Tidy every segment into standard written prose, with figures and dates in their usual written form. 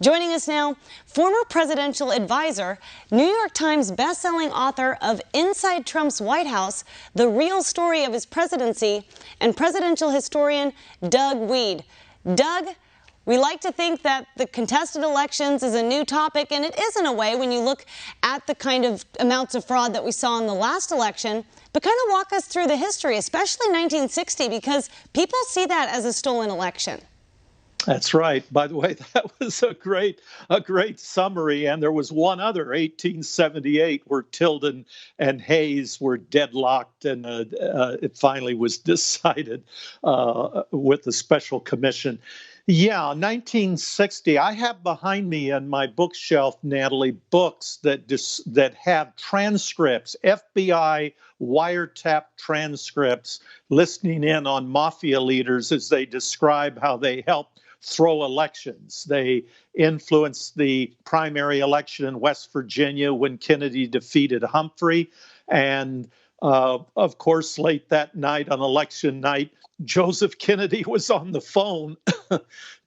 Joining us now, former presidential advisor, New York Times bestselling author of Inside Trump's White House, The Real Story of His Presidency, and presidential historian Doug Wead. Doug, we like to think that the contested elections is a new topic, and it is in a way when you look at the kind of amounts of fraud that we saw in the last election. But kind of walk us through the history, especially 1960, because people see that as a stolen election. That's right. By the way, that was a great summary. And there was one other, 1878, where Tilden and Hayes were deadlocked, and it finally was decided with the special commission. Yeah, 1960. I have behind me on my bookshelf, Natalie, books that have transcripts, FBI wiretap transcripts, listening in on mafia leaders as they describe how they helped throw elections. They influenced the primary election in West Virginia when Kennedy defeated Humphrey. And of course, late that night on election night, Joseph Kennedy was on the phone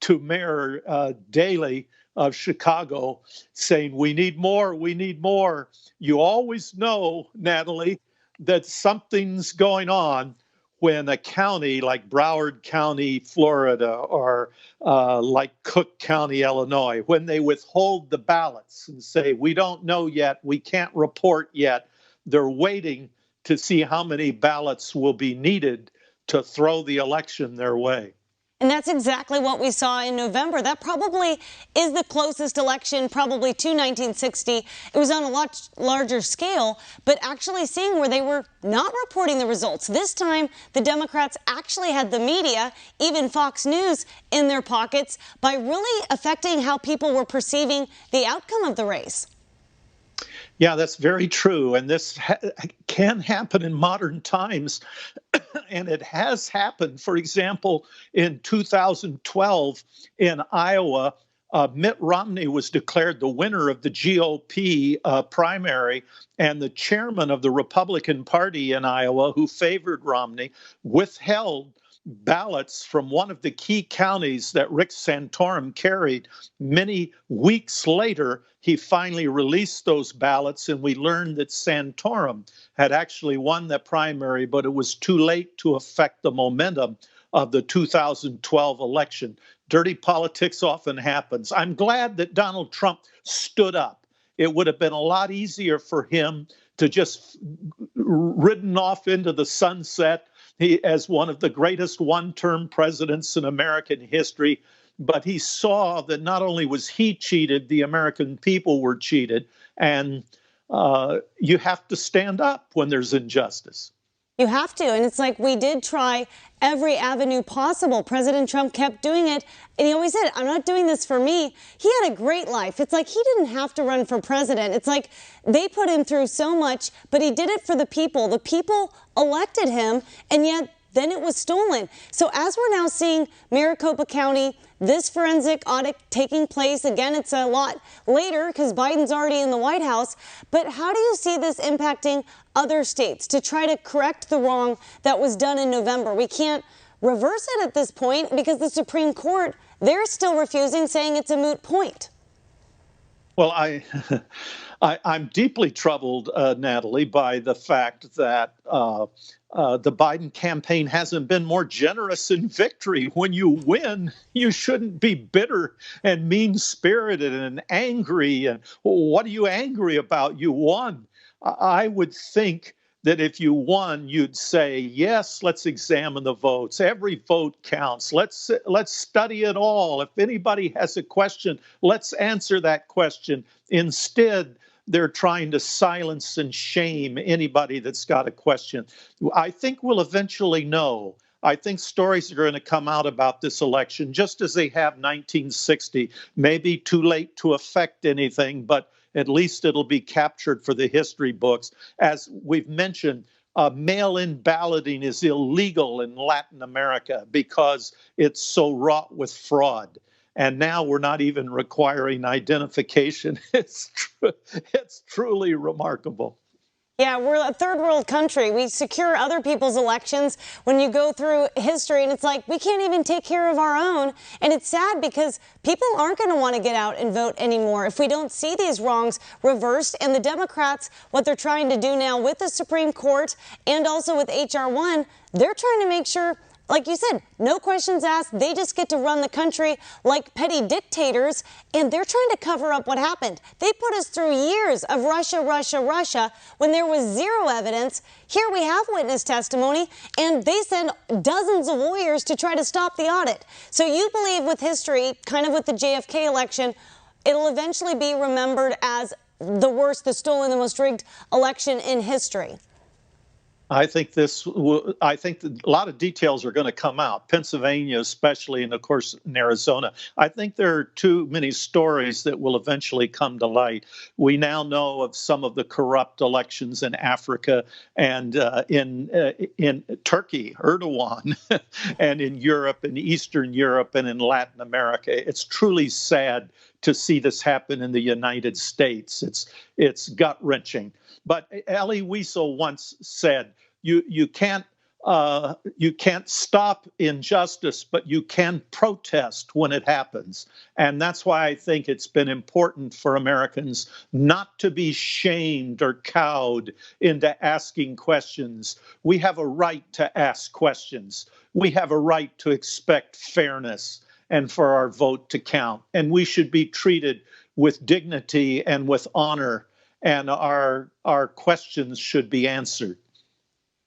to Mayor Daley of Chicago saying, "We need more, we need more." You always know, Natalie, that something's going on when a county like Broward County, Florida, or like Cook County, Illinois, when they withhold the ballots and say, "We don't know yet, we can't report yet," they're waiting to see how many ballots will be needed to throw the election their way. And that's exactly what we saw in November. That probably is the closest election probably to 1960. It was on a lot larger scale, but actually seeing where they were not reporting the results. This time, the Democrats actually had the media, even Fox News, in their pockets by really affecting how people were perceiving the outcome of the race. Yeah, that's very true. And this can happen in modern times. And it has happened. For example, in 2012 in Iowa, Mitt Romney was declared the winner of the GOP primary, and the chairman of the Republican Party in Iowa, who favored Romney, withheld ballots from one of the key counties that Rick Santorum carried. Many weeks later, he finally released those ballots, and we learned that Santorum had actually won the primary, but it was too late to affect the momentum of the 2012 election. Dirty politics often happens. I'm glad that Donald Trump stood up. It would have been a lot easier for him to just ridden off into the sunset as one of the greatest one-term presidents in American history. But he saw that not only was he cheated, the American people were cheated. And you have to stand up when there's injustice. You have to. And it's like we did try every avenue possible. President Trump kept doing it. And he always said, "I'm not doing this for me." He had a great life. It's like he didn't have to run for president. It's like they put him through so much, but he did it for the people. The people elected him, and yet then it was stolen. So as we're now seeing Maricopa County, this forensic audit taking place, again, it's a lot later because Biden's already in the White House. But how do you see this impacting other states to try to correct the wrong that was done in November? We can't reverse it at this point because the Supreme Court, they're still refusing, saying it's a moot point. Well, I'm deeply troubled, Natalie, by the fact that the Biden campaign hasn't been more generous in victory. When you win, you shouldn't be bitter and mean-spirited and angry. And what are you angry about? You won. I would think that if you won, you'd say, yes, let's examine the votes. Every vote counts. Let's study it all. If anybody has a question, let's answer that question. Instead, they're trying to silence and shame anybody that's got a question. I think we'll eventually know. I think stories are going to come out about this election, just as they have 1960. Maybe too late to affect anything, but at least it'll be captured for the history books. As we've mentioned, mail-in balloting is illegal in Latin America because it's so wrought with fraud. And now we're not even requiring identification. It's truly remarkable. Yeah, we're a third world country. We secure other people's elections. When you go through history, and it's like we can't even take care of our own. And it's sad because people aren't going to want to get out and vote anymore if we don't see these wrongs reversed. And the Democrats, what they're trying to do now with the Supreme Court and also with H.R. 1, they're trying to make sure, like you said, no questions asked. They just get to run the country like petty dictators, and they're trying to cover up what happened. They put us through years of Russia, Russia, Russia when there was zero evidence. Here we have witness testimony, and they send dozens of lawyers to try to stop the audit. So you believe with history, kind of with the JFK election, it'll eventually be remembered as the worst, the stolen, the most rigged election in history? I think I think a lot of details are going to come out, Pennsylvania especially, and of course in Arizona. I think there are too many stories that will eventually come to light. We now know of some of the corrupt elections in Africa and in Turkey, Erdogan, and in Europe, in Eastern Europe, and in Latin America. It's truly sad to see this happen in the United States. It's gut-wrenching. But Elie Wiesel once said, you can't stop injustice, but you can protest when it happens. And that's why I think it's been important for Americans not to be shamed or cowed into asking questions. We have a right to ask questions. We have a right to expect fairness and for our vote to count. And we should be treated with dignity and with honor, and our questions should be answered.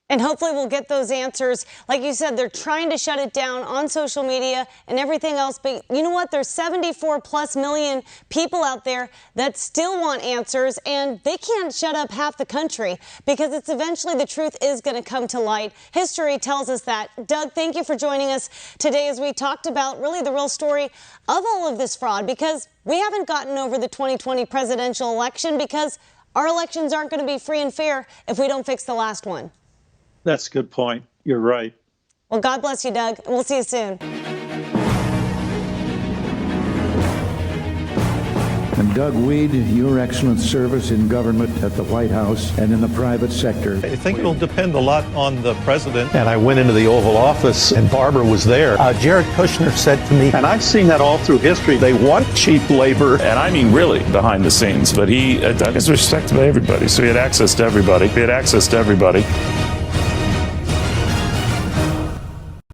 And hopefully we'll get those answers. Like you said, they're trying to shut it down on social media and everything else. But you know what? There's 74+ million people out there that still want answers, and they can't shut up half the country because it's eventually the truth is going to come to light. History tells us that. Doug, thank you for joining us today as we talked about really the real story of all of this fraud, because we haven't gotten over the 2020 presidential election because our elections aren't going to be free and fair if we don't fix the last one. That's a good point. You're right. Well, God bless you, Doug. We'll see you soon. And Doug Wead, your excellent service in government at the White House and in the private sector. I think it'll depend a lot on the president. And I went into the Oval Office and Barbara was there. Jared Kushner said to me, and I've seen that all through history, they want cheap labor. And I mean really behind the scenes, but he is respected by everybody. So he had access to everybody.